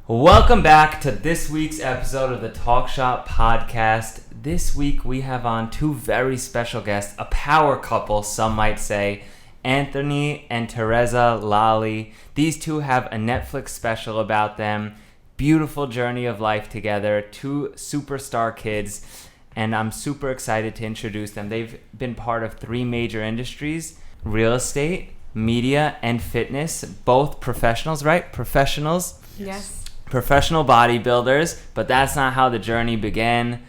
Welcome back to this week's episode of the Talk Shop Podcast. This week we have on two very special guests, a power couple, some might say, Anthony and Tereza Lolli. These two have a Netflix special about them. Beautiful journey of life together, two superstar kids, and I'm super excited to introduce them. They've been part of three major industries: real estate, media, and fitness. Both professionals, right? Professionals? Yes. Professional bodybuilders, but that's not how the journey began.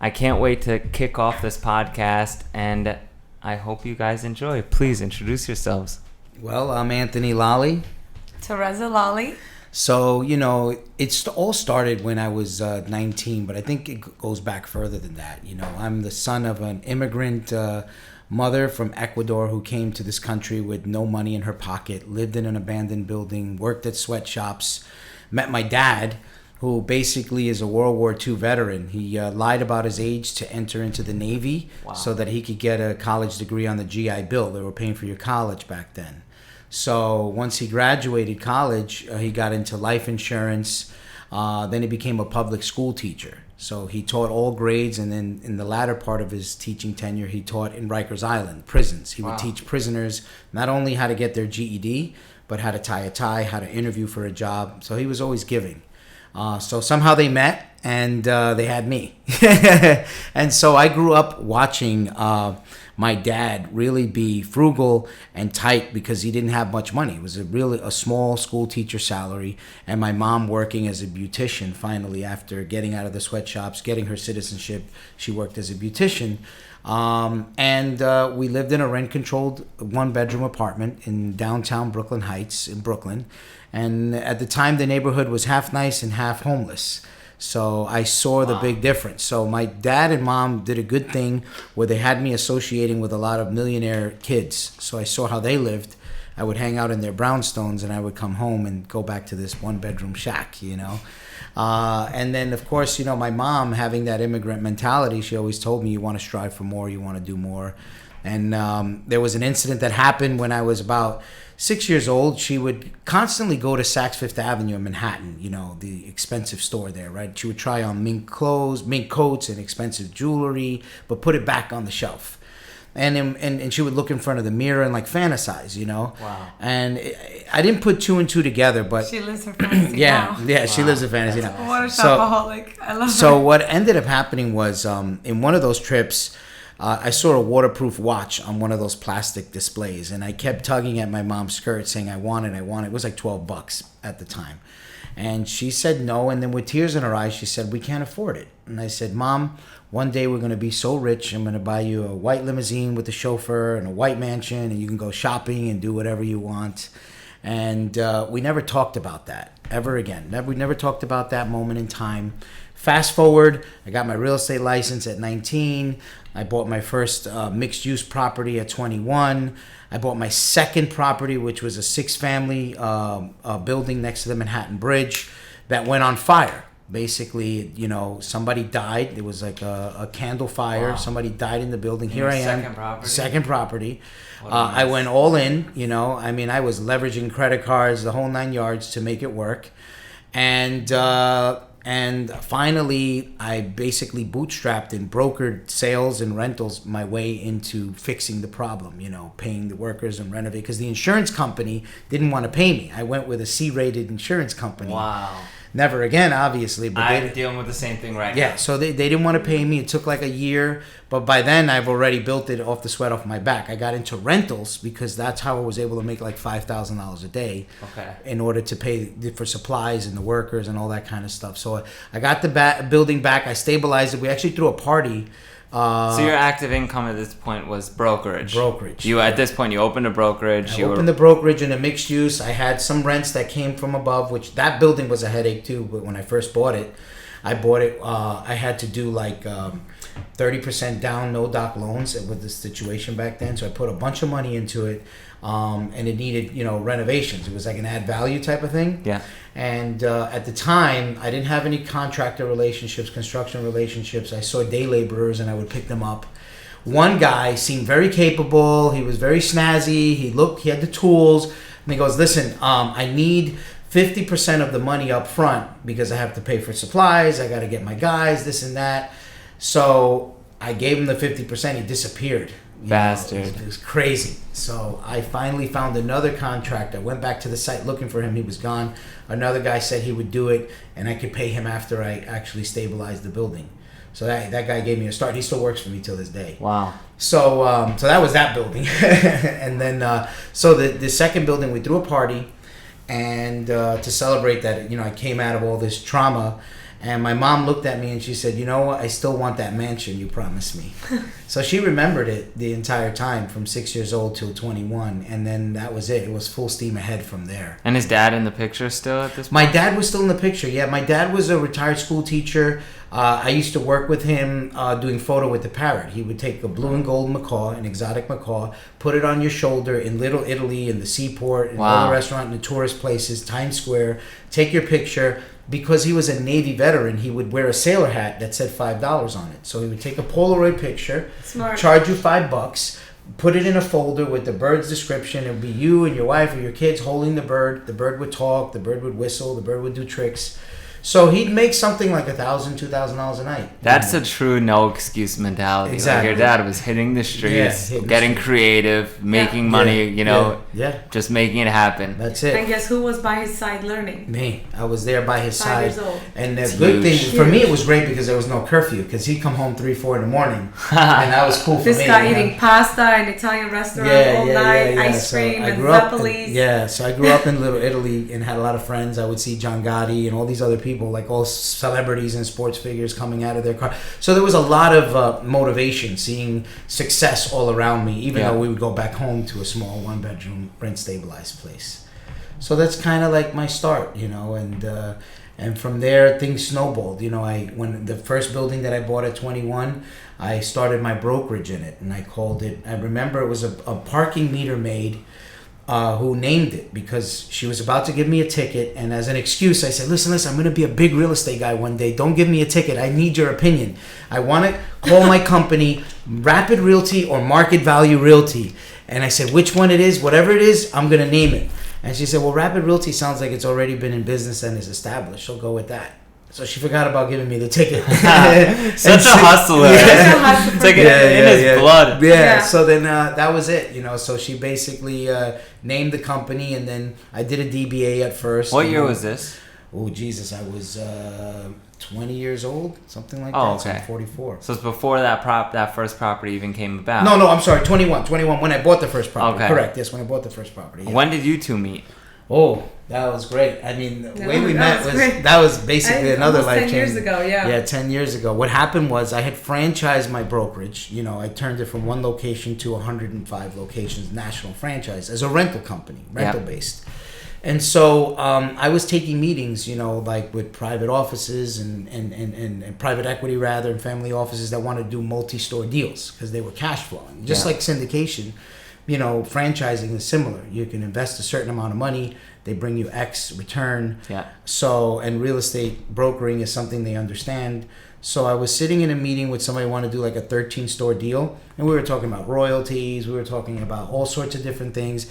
I can't wait to kick off this podcast, and I hope you guys enjoy. Please introduce yourselves. Well, I'm Anthony Lolli. Tereza Lolli. So, it's all started when I was 19, but I think it goes back further than that. I'm the son of an immigrant mother from Ecuador who came to this country with no money in her pocket, lived in an abandoned building, worked at sweatshops. Met my dad, who basically is a World War II veteran. He lied about his age to enter into the Navy. Wow. So that he could get a college degree on the GI Bill. They were paying for your college back then. So once he graduated college, he got into life insurance. Then he became a public school teacher. So he taught all grades, and then in the latter part of his teaching tenure, he taught in Rikers Island, prisons. He would teach prisoners not only how to get their GED, but how to tie a tie, how to interview for a job. So he was always giving. So somehow they met, and they had me. And so I grew up watching my dad really be frugal and tight because he didn't have much money. It was a small school teacher salary, and my mom working as a beautician. Finally, after getting out of the sweatshops, getting her citizenship, she worked as a beautician. And we lived in a rent-controlled one-bedroom apartment in downtown Brooklyn Heights in Brooklyn. And at the time, the neighborhood was half nice and half homeless. So I saw the big difference. So my dad and mom did a good thing where they had me associating with a lot of millionaire kids. So I saw how they lived. I would hang out in their brownstones, and I would come home and go back to this one-bedroom shack, And then, of course, my mom, having that immigrant mentality, she always told me, you want to strive for more, you want to do more. And there was an incident that happened when I was about 6 years old. She would constantly go to Saks Fifth Avenue in Manhattan, the expensive store there, right? She would try on mink clothes, mink coats, and expensive jewelry, but put it back on the shelf. And she would look in front of the mirror and fantasize, Wow. And I didn't put two and two together, but She lives her fantasy yeah, now. yeah, she lives a fantasy now. What a shopaholic. I love So her. what ended up happening was in one of those trips, I saw a waterproof watch on one of those plastic displays, and I kept tugging at my mom's skirt saying, I want it. It was like $12 at the time. And she said no, and then with tears in her eyes, she said, we can't afford it. And I said, Mom, one day we're going to be so rich, I'm going to buy you a white limousine with a chauffeur and a white mansion, and you can go shopping and do whatever you want. And we never talked about that ever again. We never talked about that moment in time. Fast forward, I got my real estate license at 19. I bought my first mixed-use property at 21. I bought my second property, which was a six-family building next to the Manhattan Bridge that went on fire. Basically, somebody died. It was like a candle fire. Wow. Somebody died in the building. Here I am. Second property. I went all in, I was leveraging credit cards, the whole 9 yards to make it work. And finally, I basically bootstrapped and brokered sales and rentals my way into fixing the problem, paying the workers and renovate. Because the insurance company didn't want to pay me. I went with a C-rated insurance company. Wow. Never again, obviously. But I'm dealing with the same thing right now. Yeah, so they didn't want to pay me. It took like a year. But by then, I've already built it off the sweat off my back. I got into rentals because that's how I was able to make like $5,000 a day in order to pay for supplies and the workers and all that kind of stuff. So I got the building back. I stabilized it. We actually threw a party. So your active income at this point was brokerage. At this point, you opened a brokerage. I opened the brokerage in a mixed use. I had some rents that came from above, which that building was a headache too. But when I first bought it, I had to do like 30% down, no doc loans with the situation back then. So I put a bunch of money into it. And it needed, renovations. It was like an add value type of thing. Yeah. And at the time, I didn't have any contractor relationships, construction relationships. I saw day laborers and I would pick them up. One guy seemed very capable. He was very snazzy. He had the tools. And he goes, listen, I need 50% of the money up front because I have to pay for supplies. I got to get my guys, this and that. So I gave him the 50%. He disappeared. Bastard. It was crazy. So I finally found another contract. I went back to the site looking for him. He was gone. Another guy said he would do it, and I could pay him after I actually stabilized the building. So that guy gave me a start. He still works for me till this day. Wow. So so that was that building. And then so the second building, we threw a party, and to celebrate that, I came out of all this trauma. And my mom looked at me and she said, you know what? I still want that mansion you promised me. So she remembered it the entire time from 6 years old till 21. And then that was it. It was full steam ahead from there. And is dad in the picture still at this point? My dad was still in the picture. Yeah, my dad was a retired school teacher. I used to work with him doing photo with the parrot. He would take a blue and gold macaw, an exotic macaw, put it on your shoulder in Little Italy, in the seaport, in all the restaurant, in the tourist places, Times Square, take your picture. Because he was a Navy veteran, he would wear a sailor hat that said $5 on it. So he would take a Polaroid picture, charge you $5, put it in a folder with the bird's description. It would be you and your wife or your kids holding the bird. The bird would talk, the bird would whistle, the bird would do tricks. So he'd make something like $1,000, $2,000 a night. That's a true no excuse mentality. Exactly. Like your dad was hitting the streets, getting creative, making money, just making it happen. That's it. And guess who was by his side learning? Me. I was there by his 5 side. years old. And the good thing, for me, it was great because there was no curfew. Because he'd come home 3, 4 in the morning. And that was cool for me. This guy eating pasta in Italian restaurant all night, ice cream and Zeppelis. So I grew up in Little Italy and had a lot of friends. I would see John Gotti and all these other people, like all celebrities and sports figures coming out of their car. So there was a lot of motivation, seeing success all around me, even though we would go back home to a small 1-bedroom rent stabilized place. So that's kind of like my start, and from there things snowballed. When the first building that I bought at 21, I started my brokerage in it, and I called it, I remember it was a parking meter maid who named it because she was about to give me a ticket, and as an excuse I said, listen, I'm going to be a big real estate guy one day, don't give me a ticket, I need your opinion, I want to call my company Rapid Realty or Market Value Realty. And I said, which one it is, whatever it is, I'm going to name it. And she said, well, Rapid Realty sounds like it's already been in business and is established, so go with that. So she forgot about giving me the ticket. Such a hustler. It's like in his blood. Yeah. So then that was it. So she basically named the company, and then I did a DBA at first. What year was this? Oh, Jesus. I was 20 years old, something like that. Okay. So I'm 44. So it's before that first property even came about. No, I'm sorry. 21 when I bought the first property. Okay. Correct. Yes, when I bought the first property. Yeah. When did you two meet? Oh, that was great. I mean, the way we met was basically another life change. 10 years ago, yeah. Yeah, 10 years ago. What happened was I had franchised my brokerage. I turned it from one location to 105 locations, national franchise, as a rental company, rental-based. And so I was taking meetings, like with private offices and private equity, rather, and family offices that wanted to do multi-store deals because they were cash flowing. Just like syndication. Franchising is similar. You can invest a certain amount of money. They bring you X return. Yeah. So, and real estate brokering is something they understand. So I was sitting in a meeting with somebody who wanted to do like a 13-store deal. And we were talking about royalties. We were talking about all sorts of different things.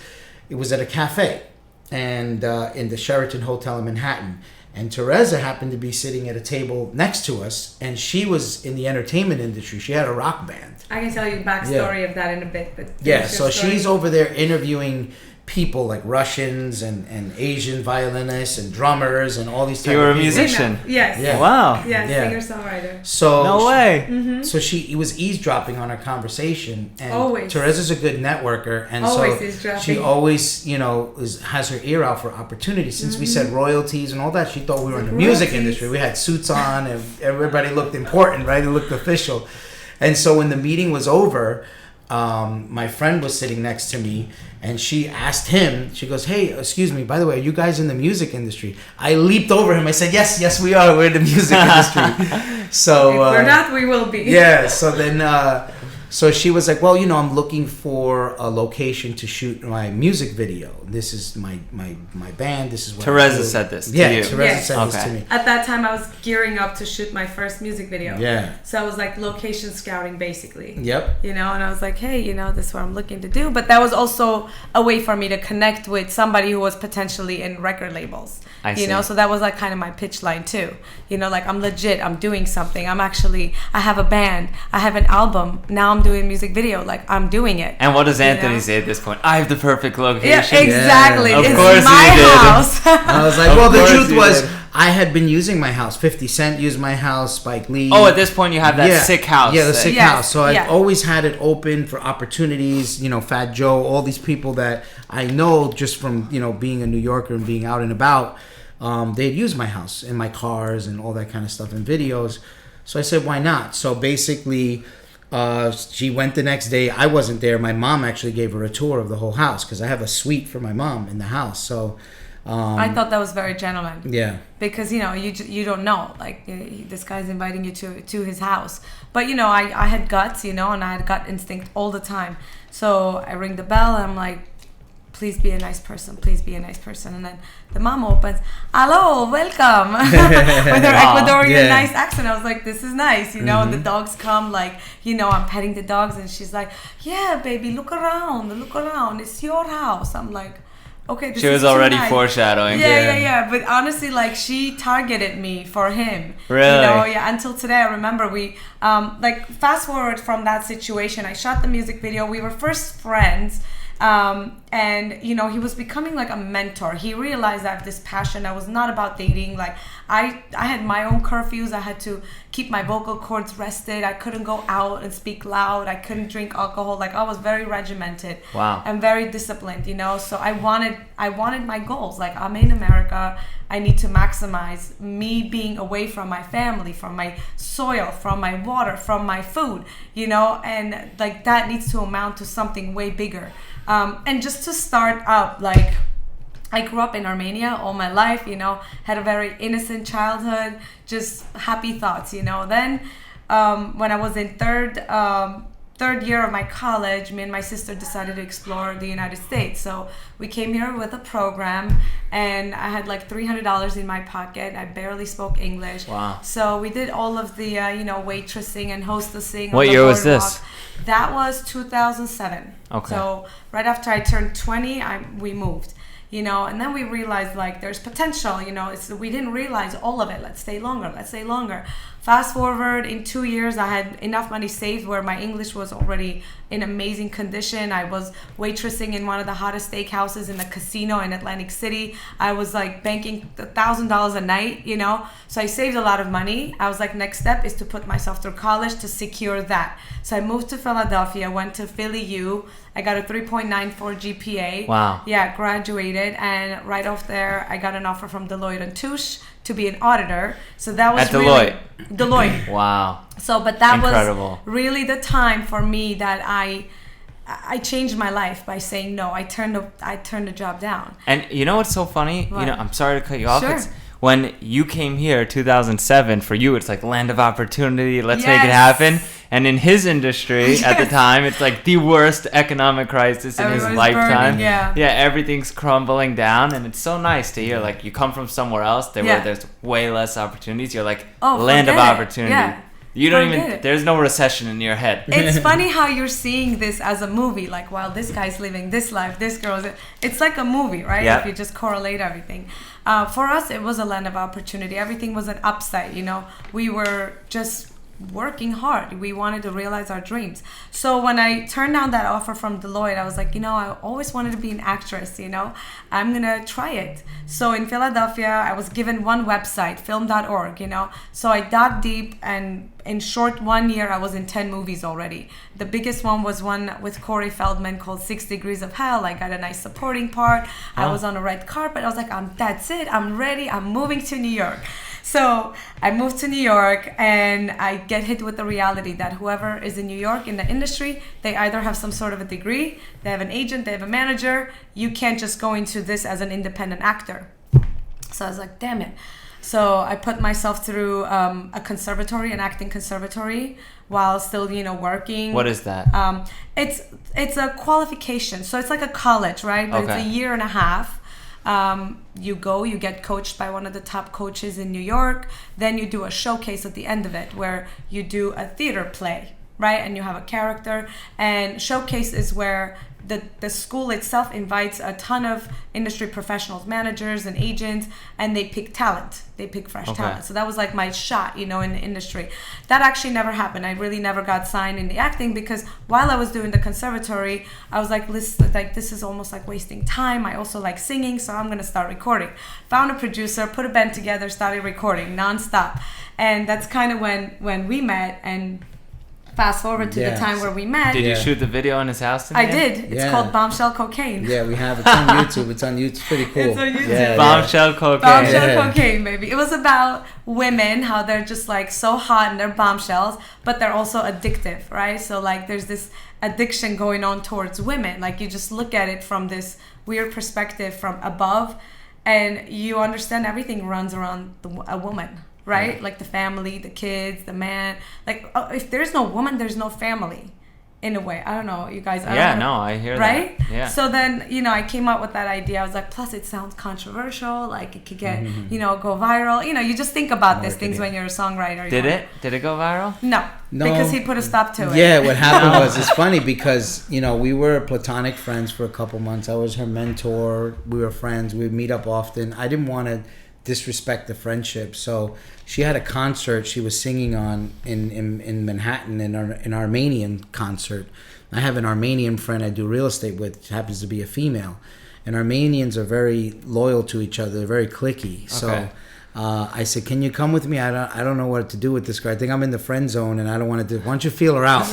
It was at a cafe and in the Sheraton Hotel in Manhattan. And Tereza happened to be sitting at a table next to us, and she was in the entertainment industry. She had a rock band. I can tell you the backstory of that in a bit. But so she's over there interviewing people like Russians and Asian violinists and drummers and all these types of people. You were a musician? Yes. Yeah. Wow. Yeah, singer-songwriter. So no way. So he was eavesdropping on our conversation. And always. Tereza's a good networker. And always so eavesdropping. she always, has her ear out for opportunities. Since we said royalties and all that, she thought we were in the music industry. We had suits on and everybody looked important, right? It looked official. And so when the meeting was over, my friend was sitting next to me, and she asked him, she goes, hey, excuse me, by the way, are you guys in the music industry? I leaped over him. I said, yes, we are. We're in the music industry. So if we're not, we will be. Yeah. So then So she was like, well, I'm looking for a location to shoot my music video. This is my band. This is what Tereza said this to you. Tereza said this to me. At that time, I was gearing up to shoot my first music video. Yeah. So I was like location scouting, basically. Yep. And I was like, hey, this is what I'm looking to do. But that was also a way for me to connect with somebody who was potentially in record labels. I see. So that was like kind of my pitch line too. Like I'm legit, I'm doing something. I have a band, I have an album, now I'm doing a music video, like I'm doing it. And what does Anthony say at this point? I have the perfect location. Yeah, exactly. Yeah. Of it's course my he did. house. I was like, well, the truth was, I had been using my house. 50 Cent used my house, Spike Lee. Oh, at this point you have that sick house. Yeah, the sick house. So I've always had it open for opportunities, Fat Joe, all these people that I know just from, being a New Yorker and being out and about. They'd use my house and my cars and all that kind of stuff in videos. So I said, why not? So basically, she went the next day. I wasn't there. My mom actually gave her a tour of the whole house because I have a suite for my mom in the house. So I thought that was very gentleman. Yeah. Because, you don't know. Like, this guy's inviting you to his house. But, I had guts, and I had gut instinct all the time. So I ring the bell and I'm like, please be a nice person. Please be a nice person. And then the mom opens, hello, welcome. With her Ecuadorian nice accent. I was like, this is nice. The dogs come, like, I'm petting the dogs. And she's like, yeah, baby, look around. It's your house. I'm like, okay, this is She was already foreshadowing. Yeah. But honestly, like, she targeted me for him. Really? Until today, I remember we, fast forward from that situation, I shot the music video. We were first friends. And he was becoming like a mentor. He realized I have this passion that was not about dating. Like I had my own curfews. I had to keep my vocal cords rested. I couldn't go out and speak loud. I couldn't drink alcohol. Like I was very regimented. Wow. And very disciplined, So I wanted my goals. Like I'm in America. I need to maximize me being away from my family, from my soil, from my water, from my food, and like that needs to amount to something way bigger. And just to start up, like I grew up in Armenia all my life, had a very innocent childhood, just happy thoughts, Then when I was in third year of my college, me and my sister decided to explore the United States. So we came here with a program and I had like $300 in my pocket. I barely spoke English. Wow. So we did all of the, waitressing and hostessing. What year was this? That was 2007. Okay. So right after I turned 20, we moved. And then we realized like there's potential, we didn't realize all of it. Let's stay longer. Fast forward, in 2 years, I had enough money saved where my English was already in amazing condition. I was waitressing in one of the hottest steakhouses in the casino in Atlantic City. I was like banking $1,000 a night, So I saved a lot of money. I was like, next step is to put myself through college to secure that. So I moved to Philadelphia, went to Philly U. I got a 3.94 GPA. Wow. Yeah, graduated. And right off there, I got an offer from Deloitte & Touche to be an auditor. So that was at Deloitte. Deloitte. Wow. So, but that incredible. Was really the time for me that I changed my life by saying no. I turned the job down. And what's so funny? What? I'm sorry to cut you off. Sure. It's when you came here, 2007, for you, it's like land of opportunity. Let's make it happen. And in his industry at the time, it's like the worst economic crisis in his lifetime. Burning, everything's crumbling down, and it's so nice to hear. Like you come from somewhere else where there's way less opportunities. You're like land of opportunity. Yeah. You don't there's no recession in your head. It's funny how you're seeing this as a movie. Like, wow, this guy's living this life, this girl's. It's like a movie, right? Yep. If you just correlate everything. For us, it was a land of opportunity. Everything was an upside, We were just working hard. We wanted to realize our dreams. So when I turned down that offer from Deloitte, I was like, I always wanted to be an actress, I'm gonna try it. So in Philadelphia, I was given one website, film.org, So I dug deep, and in short 1 year, I was in 10 movies already. The biggest one was one with Corey Feldman called 6 Degrees of Hell. I got a nice supporting part. I was on a red carpet. I was like, that's it. I'm ready. I'm moving to New York. So I moved to New York, and I get hit with the reality that whoever is in New York in the industry, they either have some sort of a degree, they have an agent, they have a manager. You can't just go into this as an independent actor. So I was like, damn it. So I put myself through a conservatory, an acting conservatory, while still, working. What is that? It's a qualification. So it's like a college, right? But it's a year and a half. You get coached by one of the top coaches in New York. Then you do a showcase at the end of it where you do a theater play, right? And you have a character. And showcase is where the school itself invites a ton of industry professionals, managers and agents, and they pick talent. They pick fresh talent. So that was like my shot, in the industry. That actually never happened. I really never got signed in the acting because while I was doing the conservatory, I was like, this is almost like wasting time. I also like singing, so I'm gonna start recording. Found a producer, put a band together, started recording nonstop. And that's kind of when we met. And fast forward to the time where we met. Did you shoot the video in his house? I did. It's called Bombshell Cocaine. Yeah, we have. It's on YouTube. It's pretty cool. It's on YouTube. Yeah, Bombshell Cocaine. Bombshell Cocaine, baby. It was about women, how they're just like so hot and they're bombshells, but they're also addictive, right? So like there's this addiction going on towards women. Like you just look at it from this weird perspective from above, and you understand everything runs around a woman. Right? Like the family, the kids, the man. Like, if there's no woman, there's no family. In a way. I don't know, you guys. I hear right? that. Yeah. So then, I came up with that idea. I was like, plus it sounds controversial. Like it could get, go viral. You just think about these things when you're a songwriter. Did it go viral? No. Because he put a stop to it. Yeah, what happened was, it's funny because, we were platonic friends for a couple months. I was her mentor. We were friends. We'd meet up often. I didn't want to disrespect the friendship, so she had a concert she was singing on in Manhattan, an Armenian concert. I have an Armenian friend I do real estate with, happens to be a female, and Armenians are very loyal to each other. They're very cliquey. So I said, can you come with me? I don't know what to do with this girl. I think I'm in the friend zone and I don't want to why don't you feel her out,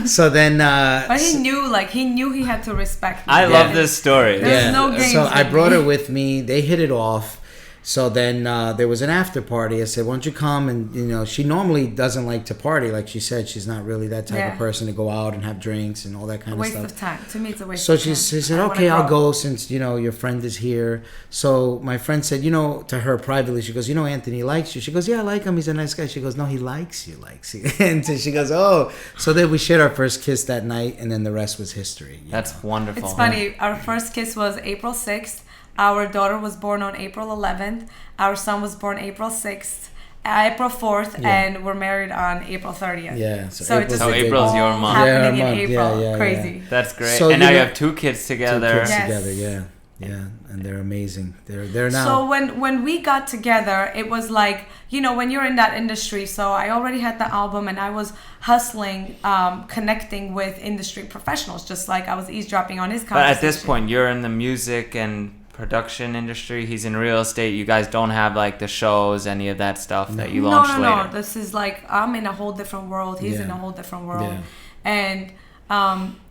So then but he knew he had to respect me. I love this story. There's no games. So I brought her with me. They hit it off. So then there was an after party. I said, why don't you come? And, she normally doesn't like to party. Like she said, she's not really that type of person to go out and have drinks and all that kind of stuff. Waste of time. To me, it's a waste of time. So she said, okay, I'll go since, your friend is here. So my friend said, to her privately, she goes, Anthony likes you. She goes, yeah, I like him. He's a nice guy. She goes, no, he likes you. And so she goes, oh. So then we shared our first kiss that night, and then the rest was history. That's wonderful. It's funny. Our first kiss was April 6th. Our daughter was born on April 11th. Our son was born April 6th, April 4th, and we're married on April 30th. Yeah. So April's your month. Happening in April. Yeah, crazy. Yeah. That's great. So and now you have 2 kids together. Yeah, and they're amazing. They're now. So when we got together, it was like, when you're in that industry. So I already had the album, and I was hustling, connecting with industry professionals, just like I was eavesdropping on his conversation. But at this point, you're in the music and production industry. He's in real estate. You guys don't have like the shows, any of that stuff that you launched later. No. This is like, I'm in a whole different world. He's in a whole different world. And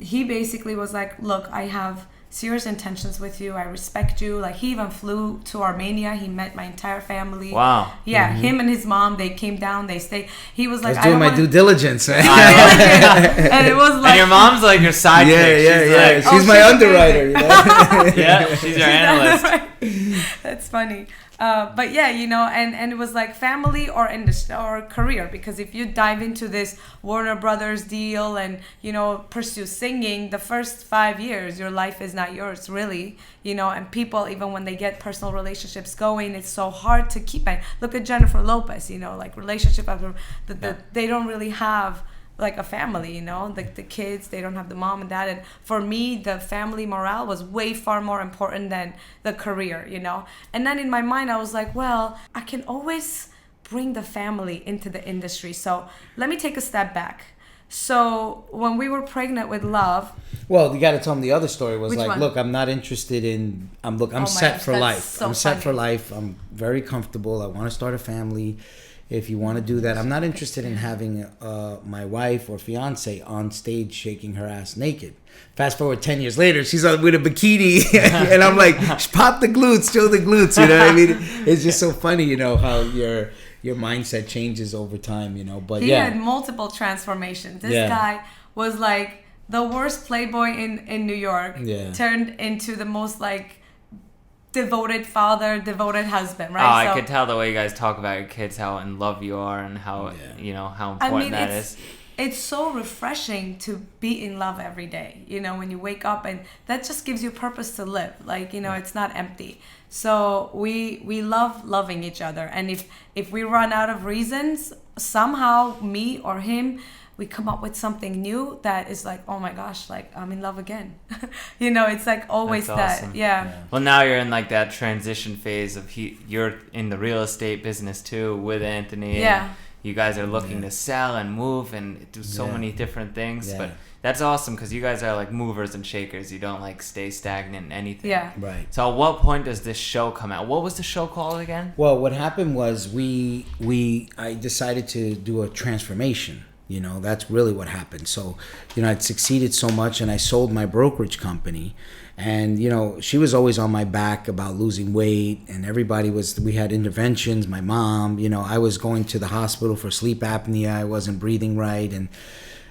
he basically was like, look, I have serious intentions with you. I respect you. Like, he even flew to Armenia. He met my entire family. Wow. Yeah, him and his mom, they came down, they stayed. He was like, I was doing my due diligence. And it was like, and your mom's like your sidekick. Yeah. She's my underwriter. Yeah, she's your analyst. That's funny. But yeah, and it was like family or industry or career, because if you dive into this Warner Brothers deal and, pursue singing, the first 5 years, your life is not yours, really, and people, even when they get personal relationships going, it's so hard to keep it. Look at Jennifer Lopez, like relationship after, they don't really have like a family, like the kids, they don't have the mom and dad. And for me, the family morale was way far more important than the career, And then in my mind, I was like, well, I can always bring the family into the industry. So let me take a step back. So when we were pregnant with Love. Well, you got to tell them the other story was like, one? Look, I'm not interested in, I'm set for life. So I'm set for life. I'm very comfortable. I want to start a family. If you want to do that, I'm not interested in having my wife or fiance on stage shaking her ass naked. Fast forward 10 years later, she's on with a bikini, and I'm like, pop the glutes, show the glutes. You know what I mean? It's just so funny, how your mindset changes over time. But he had multiple transformations. This guy was like the worst playboy in New York. Yeah. Turned into the most like devoted father, devoted husband, right? Oh, I could tell the way you guys talk about your kids, how in love you are, and how how important that is. It's so refreshing to be in love every day, when you wake up, and that just gives you purpose to live. Like, it's not empty. So we love loving each other. And if we run out of reasons, somehow me or him, we come up with something new that is like, oh my gosh, like I'm in love again. It's like always That's awesome. that. Yeah. Well, now you're in like that transition phase of you're in the real estate business too with Anthony. Yeah. And you guys are looking to sell and move and do so many different things. Yeah. But that's awesome because you guys are like movers and shakers. You don't like stay stagnant in anything. Yeah. Right. So at what point does this show come out? What was the show called again? Well, what happened was I decided to do a transformation. That's really what happened. So, I'd succeeded so much, and I sold my brokerage company. And, she was always on my back about losing weight, and we had interventions. My mom, I was going to the hospital for sleep apnea. I wasn't breathing right.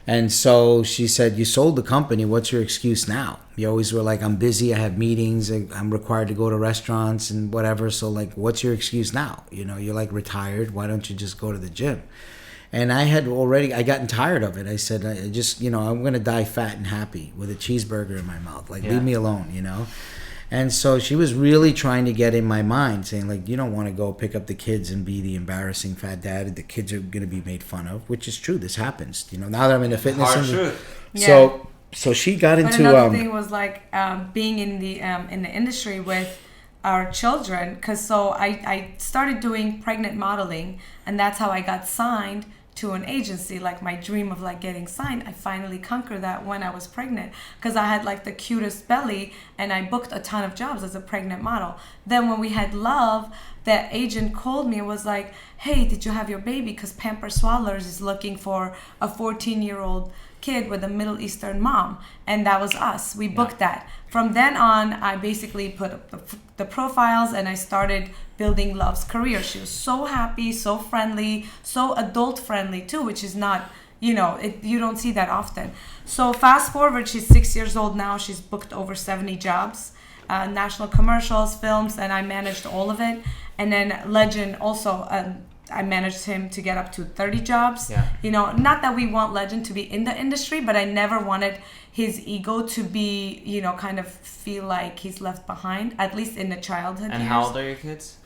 And so she said, you sold the company. What's your excuse now? You always were like, I'm busy. I have meetings. I'm required to go to restaurants and whatever. So like, what's your excuse now? You're like retired. Why don't you just go to the gym? And I gotten tired of it. I said, I'm going to die fat and happy with a cheeseburger in my mouth. Like, leave me alone, And so she was really trying to get in my mind, saying, like, you don't want to go pick up the kids and be the embarrassing fat dad. The kids are going to be made fun of, which is true. This happens. Now that I'm in the fitness industry. So she got into... But another thing was, like, being in the industry with our children. Because I started doing pregnant modeling, and that's how I got signed to an agency. Like my dream of like getting signed, I finally conquered that when I was pregnant, because I had like the cutest belly and I booked a ton of jobs as a pregnant model. Then when we had Love, that agent called me and was like, hey, did you have your baby? Because Pamper Swallowers is looking for a 14-year-old kid with a Middle Eastern mom, and that was us. We booked that. From then on, I basically put up the profiles, and I started building Love's career. She was so happy, so friendly, so adult friendly too, which is not, you don't see that often. So fast forward, she's 6 years old now. She's booked over 70 jobs, national commercials, films, and I managed all of it. And then Legend also, I managed him to get up to 30 jobs. Yeah. Not that we want Legend to be in the industry, but I never wanted his ego to be, kind of feel like he's left behind, at least in the childhood And years. how old are your kids?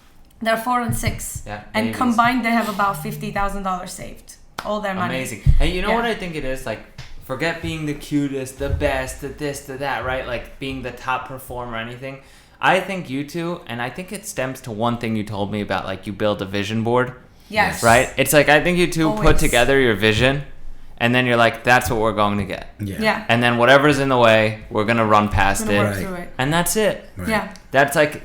They're 4 and 6. Yeah, and babies. combined, they have about $50,000 saved. All their money. Amazing. And you know what I think it is? Like, forget being the cutest, the best, the this, the that, right? Like, being the top performer or anything. I think you two, and I think it stems to one thing you told me about, like, you build a vision board. Yes. Right? It's like, I think you two Always. put together your vision, and then you're like, that's what we're going to get. Yeah. And then whatever's in the way, we're going to run past it. Work through it. And that's it. Right. Yeah. That's like,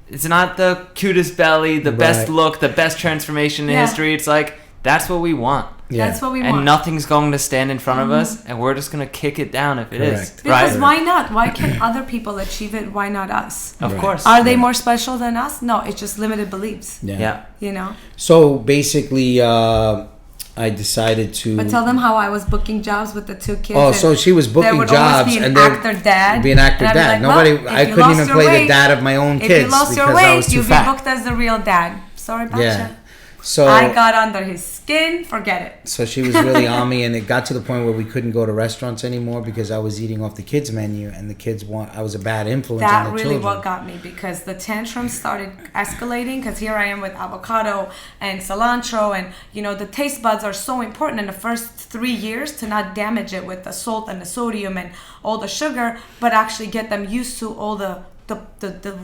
it's not the cutest belly, the best look, the best transformation in history. It's like, that's what we want. Yeah. That's what we want. And nothing's going to stand in front of us, and we're just going to kick it down if it is. Correct. Because Right? why not? Why can other people achieve it? Why not us? Of Right. course. Are they more special than us? No, it's just limited beliefs. Yeah. So basically, I decided to... But tell them how I was booking jobs with the 2 kids. Oh, so she was booking there would jobs, always be an and then actor dad. be an actor and I'd be dad. like, Nobody, well, I if you couldn't lost even your play weight, the dad of my own if kids you lost your because I weight, was too you'd fat. be booked as the real dad. Sorry about Yeah. you. So I got under his skin. Forget it. So she was really on me, and it got to the point where we couldn't go to restaurants anymore because I was eating off the kids' menu, and the kids I was a bad influence on That the really children. what got me, because the tantrums started escalating, because here I am with avocado and cilantro, and the taste buds are so important in the first 3 years to not damage it with the salt and the sodium and all the sugar, but actually get them used to all the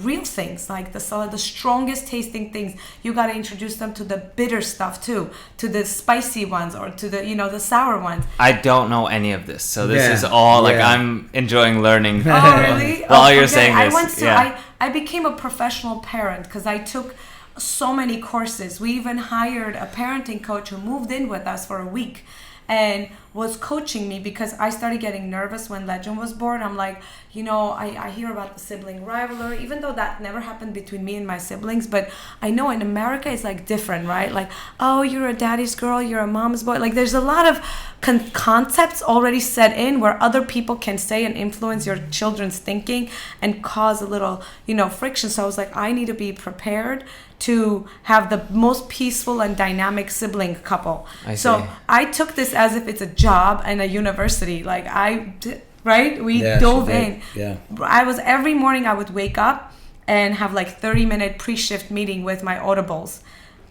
real things, like the strongest tasting things. You got to introduce them to the bitter stuff too, to the spicy ones, or to the the sour ones. I don't know any of this, so this is all like I'm enjoying learning. Oh really? While you're saying this, I became a professional parent because I took so many courses. We even hired a parenting coach who moved in with us for a week. and was coaching me, because I started getting nervous when Legend was born. I'm like, I hear about the sibling rivalry, even though that never happened between me and my siblings, but I know in America it's like different, right? Like, oh, you're a daddy's girl, you're a mom's boy. Like, there's a lot of concepts already set in where other people can say and influence your children's thinking and cause a little, friction. So I was like, I need to be prepared to have the most peaceful and dynamic sibling couple. So I took this as if it's a job and a university. Like, we dove in. Yeah. Every morning I would wake up and have like 30-minute pre-shift meeting with my audibles.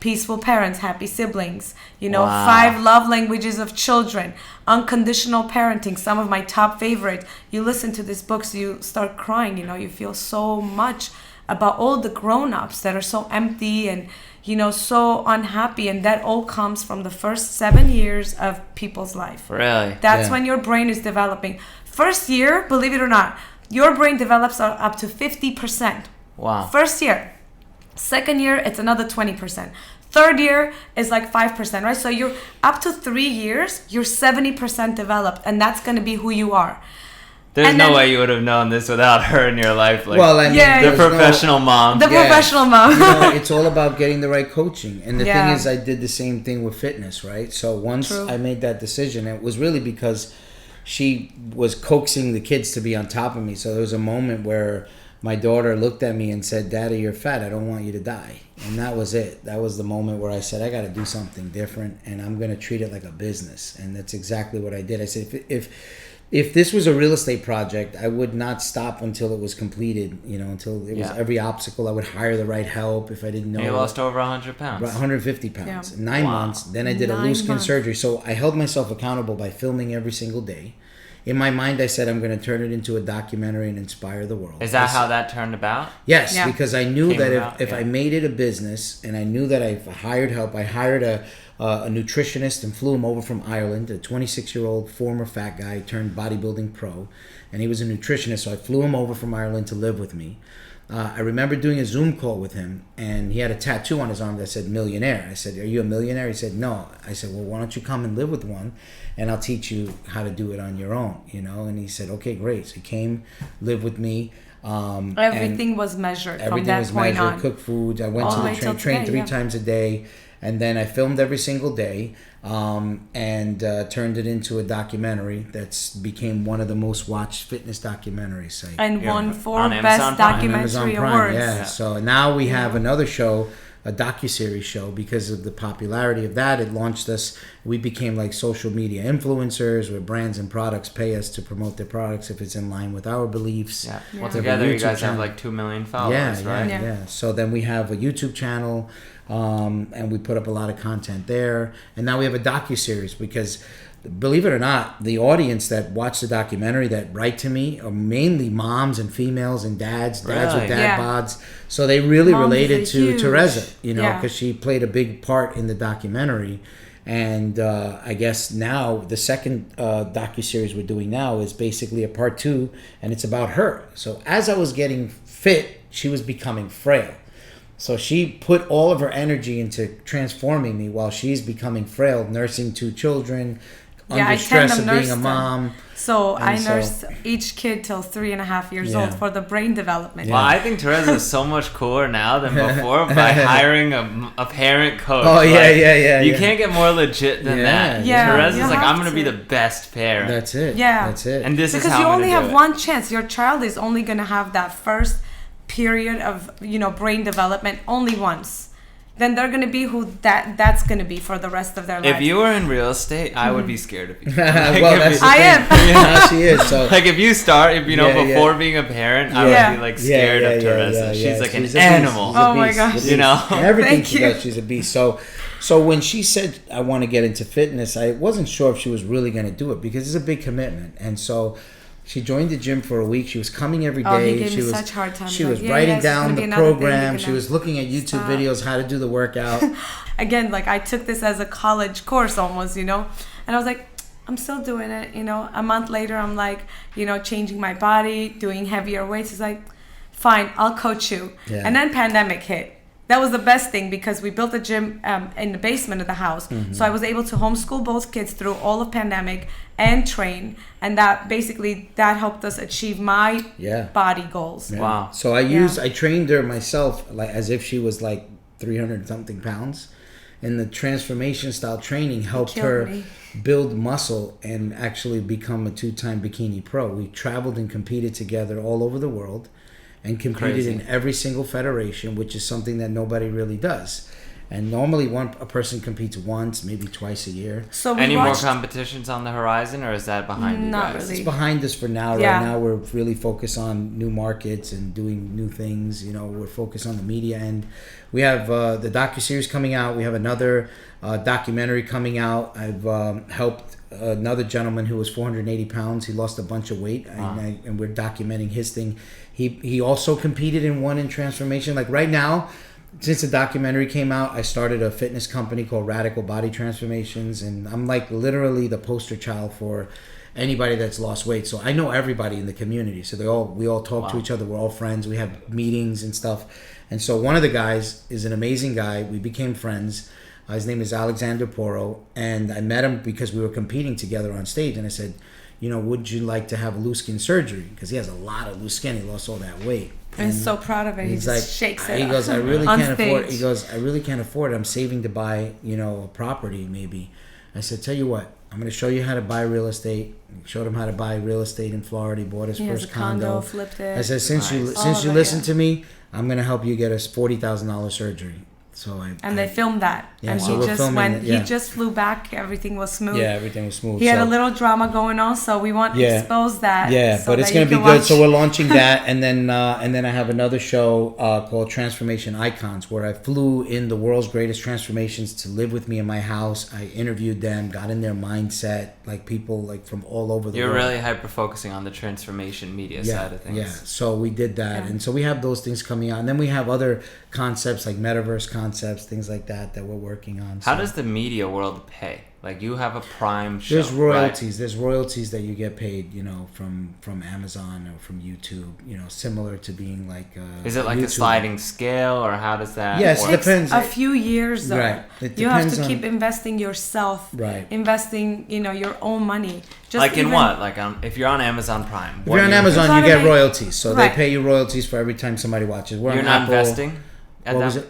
Peaceful parents, happy siblings, 5 love languages of children, unconditional parenting, some of my top favorite. You listen to these books, you start crying, you feel so much about all the grown-ups that are so empty and, so unhappy. And that all comes from the first 7 years of people's life. Really? That's when your brain is developing. First year, believe it or not, your brain develops up to 50%. Wow. First year. Second year, it's another 20%. Third year is like 5%, right? So you're up to 3 years, you're 70% developed, and that's going to be who you are. There's no way you would have known this without her in your life. Like, the professional mom. The professional mom. It's all about getting the right coaching. And the thing is, I did the same thing with fitness, right? So once I made that decision, it was really because she was coaxing the kids to be on top of me. So there was a moment where my daughter looked at me and said, "Daddy, you're fat. I don't want you to die." And that was it. That was the moment where I said, I got to do something different, and I'm going to treat it like a business. And that's exactly what I did. I said, if this was a real estate project, I would not stop until it was completed, until it was every obstacle. I would hire the right help if I didn't know. You lost over 100 pounds. 150 pounds. 9 months. Then I did a loose skin surgery. So I held myself accountable by filming every single day. In my mind, I said, I'm going to turn it into a documentary and inspire the world. Is that how that turned about? Yes, because I knew that if I made it a business, and I knew that I hired help, I hired a nutritionist and flew him over from Ireland, a 26-year-old former fat guy turned bodybuilding pro, and he was a nutritionist, so I flew him over from Ireland to live with me. I remember doing a Zoom call with him, and he had a tattoo on his arm that said millionaire. I said, "Are you a millionaire?" He said, "No." I said, "Well, why don't you come and live with one, and I'll teach you how to do it on your own," And he said, "Okay, great." So he came, lived with me. Everything was measured from that point on. Cooked food. I went to the train 3 times a day. And then I filmed every single day and turned it into a documentary that's became one of the most watched fitness documentaries. And won 4 Best Documentary Awards. Yeah. So now we have another show, a docuseries show, because of the popularity of that. It launched us. We became like social media influencers where brands and products pay us to promote their products if it's in line with our beliefs. Yeah. Well, together you guys have like 2 million followers, right? Yeah. So then we have a YouTube channel. And we put up a lot of content there. And now we have a docuseries because, believe it or not, the audience that watch the documentary that write to me are mainly moms and females and dads with dad bods. So they really related to Tereza, because she played a big part in the documentary. And I guess now the second docuseries we're doing now is basically a part 2, and it's about her. So as I was getting fit, she was becoming frail. So she put all of her energy into transforming me while she's becoming frail, nursing 2 children, under stress of being a mom. So I nursed each kid till 3.5 years old for the brain development. Well, I think Tereza is so much cooler now than before by hiring a parent coach. Oh, yeah. You can't get more legit than that. Yeah, Tereza's like, I'm going to be the best parent. That's it. Yeah. That's it. And this is how because you I'm only gonna have do one chance. Your child is only going to have that first period of brain development only once. Then they're gonna be who that's gonna be for the rest of their life. If you were in real estate, I would be scared of you. Well, that's I am. She is. So like if you start, before being a parent, I would be like scared of Tereza. She's like an animal. Oh my gosh. Everything she does, she's a beast. So when she said I want to get into fitness, I wasn't sure if she was really going to do it because it's a big commitment, and so. She joined the gym for a week. She was coming every day. He gave me such hard time. She was writing down the program. She was looking at YouTube videos how to do the workout. Again, like I took this as a college course almost, and I was like, I'm still doing it. A month later, I'm like, changing my body, doing heavier weights. It's like, fine, I'll coach you. Yeah. And then pandemic hit. that was the best thing because we built a gym in the basement of the house. So I was able to homeschool both kids through all of pandemic and train. And that helped us achieve my body goals. Yeah. Wow. So I trained her myself like as if she was like 300 something pounds. And the transformation style training helped her build muscle and actually become a 2-time bikini pro. We traveled and competed together all over the world and competed in every single federation, which is something that nobody really does. And normally a person competes once, maybe twice a year. So any more competitions on the horizon, or is that behind you guys? Really. It's behind us for now. Yeah. Right now we're really focused on new markets and doing new things. You know, we're focused on the media end. We have the docuseries coming out. We have another documentary coming out. I've helped another gentleman who was 480 pounds. He lost a bunch of weight, and we're documenting his thing. He also competed and won in transformation. Like right now, since the documentary came out, I started a fitness company called Radical Body Transformations, and I'm like literally the poster child for anybody that's lost weight. So I know everybody in the community. So we all talk to each other. We're all friends. We have meetings and stuff. And so one of the guys is an amazing guy. We became friends. His name is Alexander Poro, and I met him because we were competing together on stage. And I said, you know, would you like to have a loose skin surgery? Because he has a lot of loose skin. He lost all that weight. I'm so proud of it. He just shakes it. He goes, I really on can't stage. afford. He goes, I really can't afford it. I'm saving to buy, you know, a property maybe. I said, tell you what, I'm going to show you how to buy real estate. Showed him how to buy real estate in Florida. He bought his first condo. Flipped it. I said, since you listen to me, I'm going to help you get a $40,000 surgery. So they filmed that, and so he just flew back. Everything was smooth. Yeah, everything was smooth. He had a little drama going on, so we want to expose that. Yeah, so but it's going to be good. So we're launching that, and then I have another show called Transformation Icons, where I flew in the world's greatest transformations to live with me in my house. I interviewed them, got in their mindset, like people like from all over the world. You're really hyper focusing on the transformation media side of things. Yeah, so we did that, and so we have those things coming out, and then we have other concepts like metaverse concepts, things like that we're working on. How does the media world pay? Like you have a Prime show. There's royalties. Right? There's royalties that you get paid, you know, from Amazon or from YouTube. You know, similar to being like. Is it like a sliding scale, or how does that? Yes, it depends. A few years though. Right. You have to keep investing yourself. Right. Investing, you know, your own money. Just like in what? Like if you're on Amazon Prime. If you're on Amazon, you get royalties. So right. they pay you royalties for every time somebody watches. You're not investing.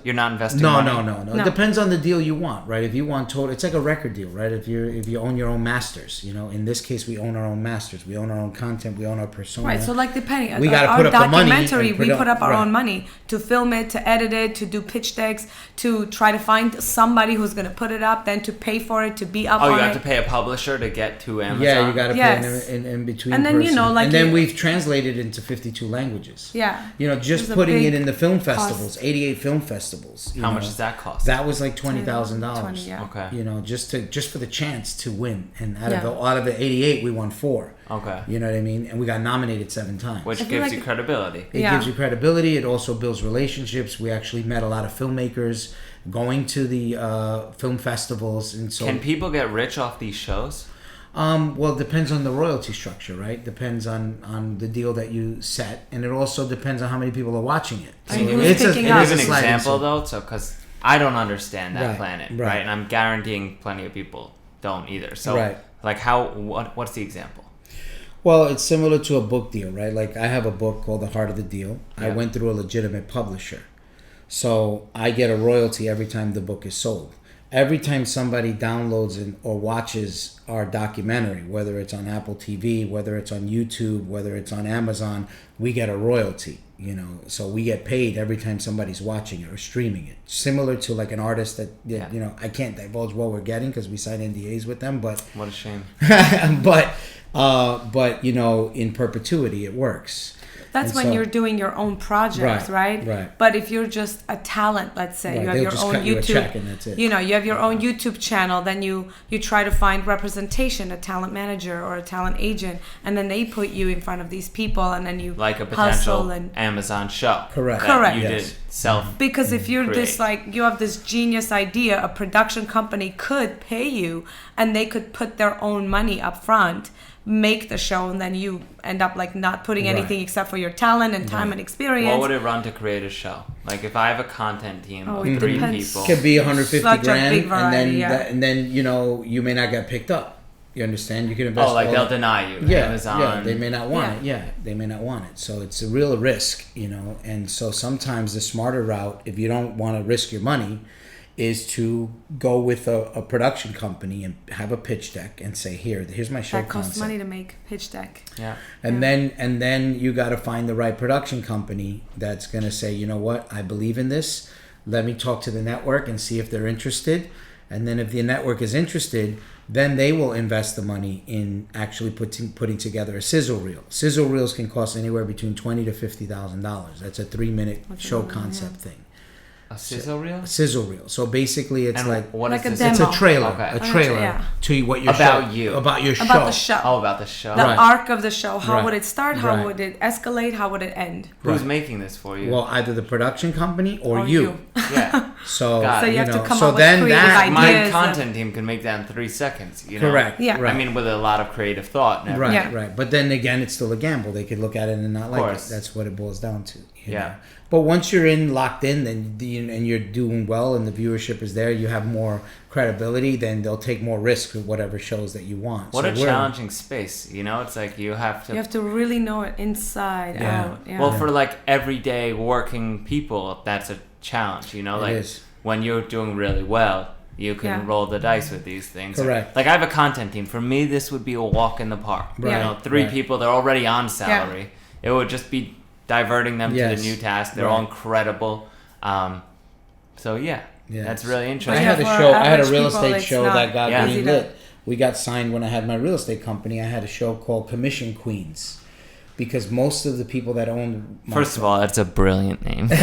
You're not investing. No. No. It depends on the deal you want, right? If you want total, it's like a record deal, right? If you own your own masters, you know. In this case, we own our own masters. We own our own content. We own our persona. Right. So like depending, we got to put up the money. We put up our own money to film it, to edit it, to do pitch decks, to try to find somebody who's going to put it up, then to pay for it, to be up on it. Oh, you have to pay a publisher to get to Amazon. Yeah, you got to pay in between. And then person. you know, like, and then we've translated into 52 languages. Yeah. You know, just putting it in the film festivals, 88 film festivals. How much does that cost? That was like $20,000. Yeah. Okay. You know, just for the chance to win, and out of the 88, we won 4. Okay. You know what I mean? And we got nominated 7 times. Which gives you credibility. It gives you credibility. It also builds relationships. We actually met a lot of filmmakers going to the film festivals, and so. Can people get rich off these shows? Well, it depends on the royalty structure, right? Depends on the deal that you set, and it also depends on how many people are watching it. So Give an example though, so because I don't understand that planet, right? And I'm guaranteeing plenty of people don't either. So, like, what's the example? Well, it's similar to a book deal, right? Like I have a book called The Heart of the Deal. Yeah. I went through a legitimate publisher, so I get a royalty every time the book is sold. Every time somebody downloads or watches our documentary, whether it's on Apple TV, whether it's on YouTube, whether it's on Amazon, we get a royalty, you know. So we get paid every time somebody's watching it or streaming it. Similar to like an artist that, you know, I can't divulge what we're getting because we sign NDAs with them, but... What a shame. but, you know, in perpetuity, it works. That's when you're doing your own project, right? Right. But if you're just a talent, let's say you have your own YouTube, you know, you have your own YouTube channel, then you try to find representation, a talent manager or a talent agent, and then they put you in front of these people, and then you like a potential Amazon show. Correct. You did because if you're this like you have this genius idea, a production company could pay you, and they could put their own money up front. make the show, and then you end up like not putting anything except for your talent and time and experience. What would it run to create a show? Like if I have a content team of it 3 depends. people, Could be 150 Such a grand, big variety, and then you know you may not get picked up. You understand? You can invest. they'll deny you. Yeah, Amazon. they may not want it. Yeah, they may not want it. So it's a real risk, you know. And so sometimes the smarter route, if you don't want to risk your money, is to go with a production company and have a pitch deck and say, here's my show that costs concept. money to make pitch deck. Yeah. And then you got to find the right production company that's going to say, you know what, I believe in this. Let me talk to the network and see if they're interested. And then if the network is interested, then they will invest the money in actually putting together a sizzle reel. Sizzle reels can cost anywhere between $20,000 to $50,000. That's a 3-minute show concept thing. A sizzle reel? A sizzle reel. So basically, it's like what like is a this? it's a trailer. Okay. A trailer to what your About show, you. about your show. About the show. Oh, about the show. The arc of the show. How Right. would it start? How Right. would it escalate? How would it end? Who's making this for you? Well, either the production company or Or you. Yeah. So, Got it. So you have to know, come so up with then creative that ideas. My Yes. content team can make that in 3 seconds. You know? correct. Yeah. Right. I mean, with a lot of creative thought. And Right, everything. right. But then again, it's still a gamble. They could look at it and not like it. course. That's what it boils down to. You Yeah. know? But once you're locked in, then and you're doing well, and the viewership is there, you have more credibility. Then they'll take more risk with whatever shows that you want. What So a challenging space. You know, it's like you have to. You have to really know it inside out. Yeah. Well, for like everyday working people, that's a challenge. You know, It like is. when you're doing really well, you can Yeah. roll the dice with these things. Correct. Like I have a content team. For me, this would be a walk in the park. Right. You know, 3 Right. people, they're already on salary. It would just be diverting them to Yes. the new task. They're all Right. incredible. So yeah, Yes. that's really I interesting. had a for show. I had a average real people, estate it's show not that got easy greenlit. to- We got signed when I had my real estate company. I had a show called Commission Queens, because most of the people that own First of all, that's a brilliant name. I